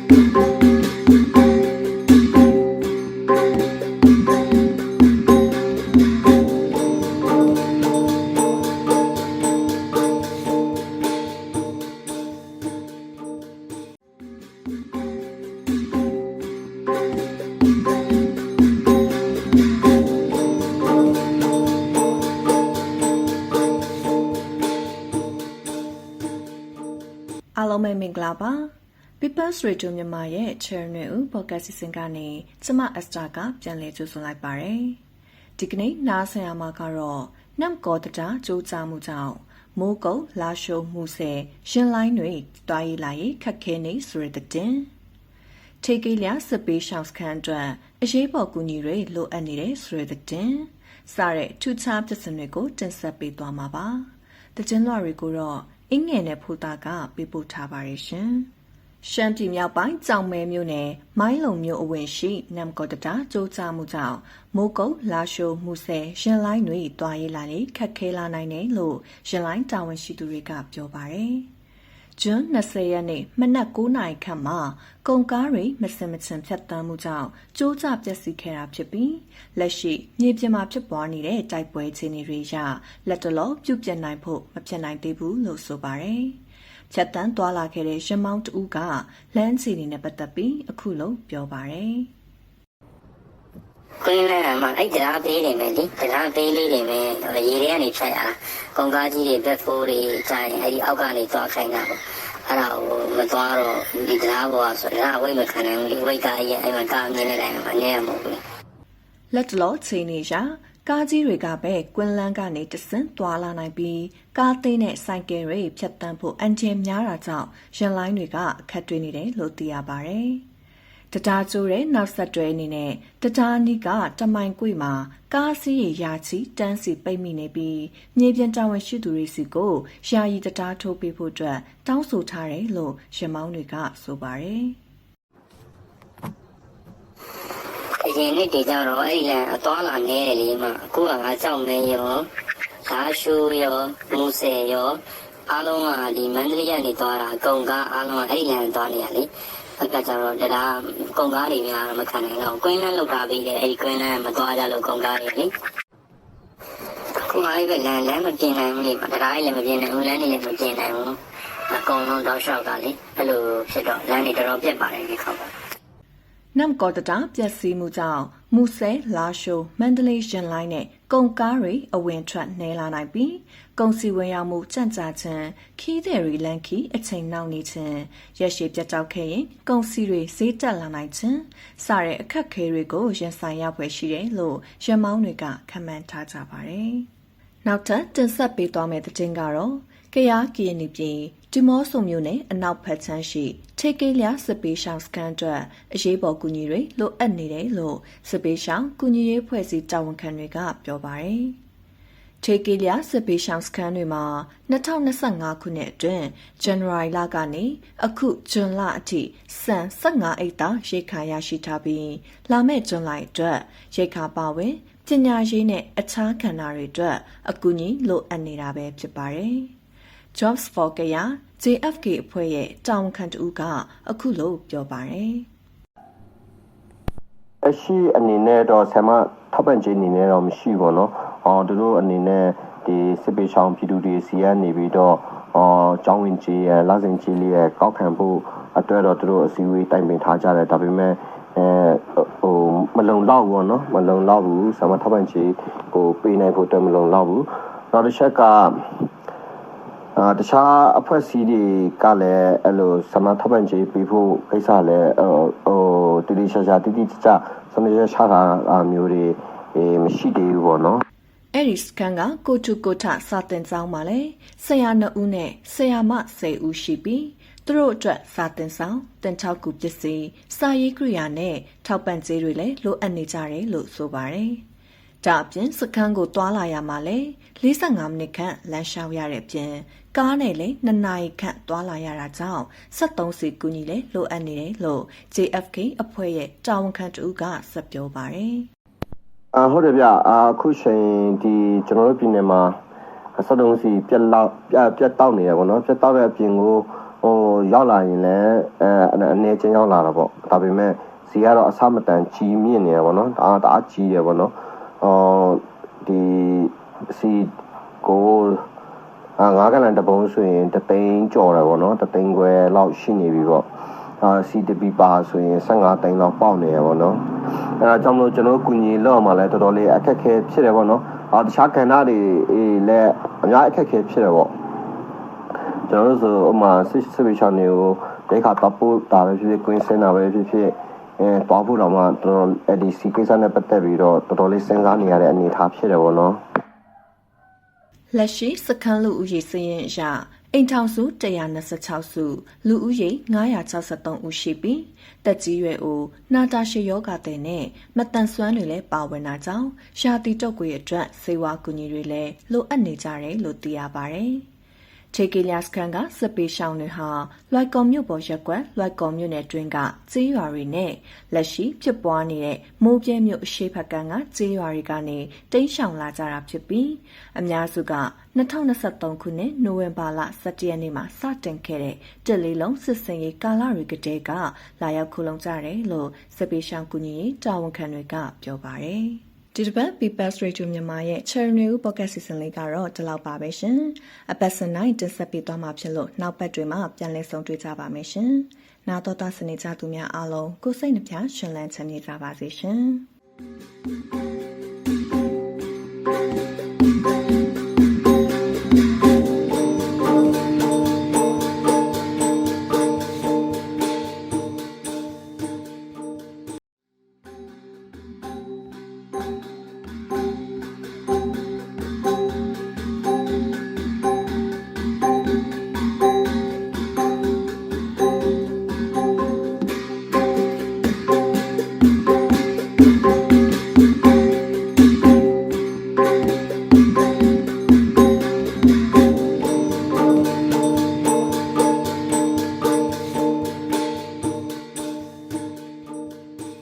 အားလုံးပဲမင်္ဂလာပါ People's Radio မြန်မာရဲ့ channel ကို podcast စီစဉ်ကနေကျမ Esther ကပြန်လည်ကြိုဆိုလိုက်ပါတယ်ဒီကနေ့နားဆင်ရမှာကတော့နမ်ကောတတာကြိုးစားမှုကြောင့်မိုးကုတ်လာရှုံမှုဆဲရှင်လိုင်းတွေတွားရည်လာရေးခက်ခဲနေဆိုတဲ့တင်ထေကီလျစပီးရှောင်းစခန်းအတွက်အရေးပေါ်ကူညီတွေလိုအပ်နေတဲ့ဆိုတဲ့တင်စားတဲ့ထူးခြားဖြစ်စဉ်တွေကိုတင်ဆက်ပေးသွားမှာပါတခြင်းလွှာတွေကိုတော့အင်းငယ်နဲ့ဖူတာကပေးပို့ထားပါရဲ့ရှင်။ရှမ်းပြည်မြောက်ပိုင်းကြောင်မဲမြို့နယ်မိုင်းလုံမြို့အဝင်ရှိနမ်ကောတတာကြိုးစားမှုကြောင့်မိုးကုတ်လာရှိုးမှုဆဲရင်လိုင်းတွေတွားရေးလာလေခက်ခဲလာနိုင်တယ်လို့ရင်လိုင်းတာဝန်ရှိသူတွေကပြောပါတယ်။ဇွန်20ရက်နေ့မနက်9:00နာရီခန့်မှာကုန်ကားတွေမစင်မချင်ဖြတ်တန်းမှုကြောင့်ကြိုးစားပျက်စီးခဲ့တာဖြစ်ပြီးလက်ရှိမြေပြင်မှာဖြစ်ပွားနေတဲ့တိုက်ပွဲခြေနေတွေရလက်တလောပြုတ်ပြတ်နိုင်ဖို့မဖြစ်နိုင်သေးဘူးလို့ဆိုပါတယ်။ဖြတ်တန်းသွားလာခဲ့တဲ့ရမောင်းတူကလမ်းခြေနေနဲ့ပတ်သက်ပြီးအခုလိုပြောပါတယ်။ကွင်းလဲမှာအဲ့တရားပေးနေမယ်လေတရားပေးလေးနေမယ်ရေထဲကနေဖြတ်ရတာကုန်ကားကြီးတွေဘက်ဖိုးတွေကြာရင်အဲ့ဒီအောက်ကနေသွားခိုင်းတာပေါ့အဲ့ဒါကိုမသွားတော့ဒီတရားပေါ်ဆိုတာအဝိတ်မခံနိုင်ဘူးဒီဝိတ်ကားရဲ့အဲ့မှာကားမြင်နေတယ်မှာနေရမှာမဟုတ်ဘူးလက်တလောချိန်နေရကားကြီးတွေကပဲကွင်းလန်းကနေတဆင့်သွားလာနိုင်ပြီးကားသိမ်းတဲ့ဆိုင်ကယ်တွေဖြတ်တန်းဖို့အန်ဂျင်များတာကြောင့်ရင်လိုင်းတွေကအခက်တွေ့နေတယ်လို့သိရပါတယ်။တတားကျိုးတဲ့နောက်ဆက်တွဲအနေနဲ့တတားနီးကတမိုင်ကွေ့မှာကားစီးရရာချီတန်းစီပိတ်မိနေပြီးမြေပြင်တာဝန်ရှိသူတွေစီကိုယာယီတတားထိုးပေးဖို့အတွက်တောင်းဆိုထားတယ်လို့ရမောင်းတွေကဆိုပါတယ်။အရင်နေ့တည်းကျတော့အဲ့ဒီလန်အသွားလာနေတယ်လေမှာအခုကငါကြောက်နေရောဓာရှူရောမူဆယ်ရောအားလုံးကဒီမန္တလေးကနေသွားတာကုန်ကားအားလုံးကအဲ့ဒီလန်သွားနေရလေအဲ့ကကြတော့တရားကုန်ကားတွေများမခံနိုင်တော့ကွင်းလန်းလောက်တာပြီးတယ်အဲ့ဒီကွင်းလန်းမသွားကြလို့ကုန်ကားတွေလေခုမှလည်းလမ်းမပြင်နိုင်ဘူးလေတရားလည်းမပြင်နိုင်ဘူးလမ်းတွေလည်းမပြင်နိုင်ဘူးအကုန်လုံးတော့ရှောက်ကလေအဲ့လိုဖြစ်တော့လမ်းတွေတော်တော်ပြတ်ပါတယ်ဒီခေါက်ပါနမ်ကောတတာပျက်စီးမှုကြောင့်မူဆဲလာရှိုးမန္တလေးရင်လိုင်းနဲ့ကုန်ကားတွေအဝင်ထွက်နှဲလာနိုင်ပြီးကုန်စည်ဝင်ရောက်မှုကြန့်ကြာခြင်းခီးတဲ့ရီလန်ခီအချိန်နောက်နေခြင်းရက်ရှည်ပြတ်တောက်ခဲ့ရင်ကုန်စည်တွေဈေးတက်လာနိုင်ခြင်းစတဲ့အခက်အခဲတွေကိုရင်ဆိုင်ရဖွယ်ရှိတယ်လို့ရမောင်းတွေကခန့်မှန်းထားကြပါတယ်။နောက်ထပ်တင်ဆက်ပေးသွားမယ့်သတင်းကတော့ကယားကီယနီပြည်ဒီမော့ဆိုမြို့နယ်အနောက်ဘက်ခြမ်းရှိထေကီလျစပီးရှောင်းစကန်အတွက်အရေးပေါ်ကူညီတွေလိုအပ်နေတယ်လို့စပီးရှောင်းကူညီရေးဖွဲ့စည်းတာဝန်ခံတွေကပြောပါတယ်။ထေကီလျစပီးရှောင်းစကန်တွေမှာ2025ခုနှစ်အတွင်းဇန်နဝါရီလကနေအခုဇွန်လအထိစံ15အိတ်တာရိတ်ခါရရှိထားပြီးလာမယ့်ဇွန်လအတွက်ရိတ်ခါပါဝင်ပညာရေးနဲ့အခြားကဏ္ဍတွေအတွက်အကူအညီလိုအပ်နေတာပဲဖြစ်ပါတယ်။ Jobs for Kaya JFK အဖွဲ့ရဲ့တာဝန်ခံတူကအခုလိုပြောပါတယ်။အရှိအနေနဲ့တော့ဆမထောက်ပံ့ခြင်းအနေနဲ့တော့မရှိဘူးเนาะ။သူတို့အနေနဲ့ဒီစစ်ပေးဆောင်ပြည်သူတွေစီကနေပြီးတော့ကျောင်းဝင်ကြီးရလစဉ်ကြီးလေးရကောက်ခံဖို့အတွက်တော့သူတို့အစည်းအဝေးတိုင်ပင်ထားကြတယ်ဒါပေမဲ့မလုံလောက်ဘူးเนาะမလုံလောက်ဘူးဆမထောက်ပံ့ခြင်းကိုပေးနိုင်ဖို့အတွက်မလုံလောက်ဘူး။နောက်တစ်ချက်ကတခြားအဖွဲ့အစည်းတွေကလည်းအဲ့လိုစမထောက်ပံ့ကြေးပေးဖို့ကိစ္စလည်းတိတိကျကျစနစ်ကျချတာမျိုးတွေမရှိသေးဘူးပေါ့နော်အဲ့ဒီစကန်ကကိုတူကိုထစာတင်ဆောင်မှာလဲဆရာ2ဦးနဲ့ဆရာမ10ဦးရှိပြီးသူတို့အတွက်စာတင်ဆောင်တင်ထောက်ကူပစ္စည်းစာရေးကိရိယာနဲ့ထောက်ပံ့ကြေးတွေလည်းလိုအပ်နေကြတယ်လို့ဆိုပါတယ်ဒါအပြင်စကန်ကိုတွာလာရမှာလဲ45မိနစ်ခန့်လမ်းလျှောက်ရတဲ့အပြင်ကားနဲ့လည်း2နာရီခန့်တွာလာရတာကြောင့်73စီကူညီလည်းလိုအပ်နေတယ်လို့ JFK အဖွဲ့ရဲ့တာဝန်ခံတူကဆက်ပြောပါတယ်ဟုတ်တယ်ဗျအခုချိန်ဒီကျွန်တော်တို့ပြည်နယ်မှာ73စီပြတ်တောက်နေရပါတော့ပြတ်တောက်တဲ့အပြင်ကို ရောက်လာရင်လည်းအနေချင်းရောက်လာတာပေါ့ဒါပေမဲ့စီကတော့အဆမတန်ကြီးမြင့်နေရပေါ့နော်ဒါအားကြီးရပေါ့နော်ဒီစီကိုငါးကလန်တပုံးဆိုရင်တသိန်းကျော်တယ်ပေါ့နော်တသိန်းခွဲလောက်ရှိနေပြီပေါ့စီတပီပါဆိုရင်15သိန်းလောက်ပေါက်နေရပေါ့နော်အဲဒါကြောင့်မလို့ကျွန်တော်ကုညီလောက်မှလည်းတော်တော်လေးအခက်ခဲဖြစ်တယ်ပေါ့နော်တခြားကဏ္ဍတွေလည်းအများအခက်ခဲဖြစ်တယ်ပေါ့ကျွန်တော်တို့ဆိုဥမာစစ်ဘေးရှောင်တွေကိုဒိတ်ခါတပ်ဖို့တာပဲဖြစ်ဖြစ်ကွင်းစင်တာပဲဖြစ်ဖြစ်တွားဖို့တော့မှတော်တော်အဲ့ဒီစီကိစ္စနဲ့ပတ်သက်ပြီးတော့တော်တော်လေးစဉ်းစားနေရတဲ့အနေအထားဖြစ်တယ်ပေါ့နော်လက်ရှိစခန်းလူဦးရေစည်ရင်အရအိမ်ထောင်စု126စုလူဦးရေ963ဦးရှိပြီးတက်ကြီးရွယ်အိုနာတာရှည်ယောဂတဲ့နဲ့မတန်ဆွမ်းတွေလည်းပါဝင်တာကြောင့်ရှာတီတုတ်ကွေအတွက်စေဝါကူညီတွေလည်းလိုအပ်နေကြတယ်လို့သိရပါတယ်။ချေကီလျာစခန်းကစပီရှောင်းတွေဟာလွိုက်ကော်မြို့ပေါ်ရက်ကွက်လွိုက်ကော်မြို့နယ်တွင်းကကျေးရွာတွေနဲ့လက်ရှိဖြစ်ပွားနေတဲ့မိုးပြဲမြို့အရှိတ်ဖက်ကန်းကကျေးရွာတွေကနေတိမ်းရှောင်လာကြတာဖြစ်ပြီးအများစုက2023ခုနှစ်နိုဝင်ဘာလ17ရက်နေ့မှာစတင်ခဲ့တဲ့တက်လေးလုံးစစ်စင်ရေးကာလတွေကတည်းကလာရောက်ခုလုံကြတယ်လို့စပီရှောင်းကူညီရေးတာဝန်ခံတွေကပြောပါတယ်။ဒီတစ်ပတ် People's Radio မြန်မာရဲ့ Channel Podcast Season လေးကတော့ဒီလောက်ပါပဲရှင်။အပတ်စဉ်တိုင်းတင်ဆက်ပေးသွားမှာဖြစ်လို့နောက်ပတ်တွေမှာပြန်လည်ဆုံတွေ့ကြပါမယ်ရှင်။နာတော်တာစနေကြသူများအားလုံးကိုယ်စိတ်နှပြရှင်လန်းချမ်းမြေ့ကြပါစေရှင်။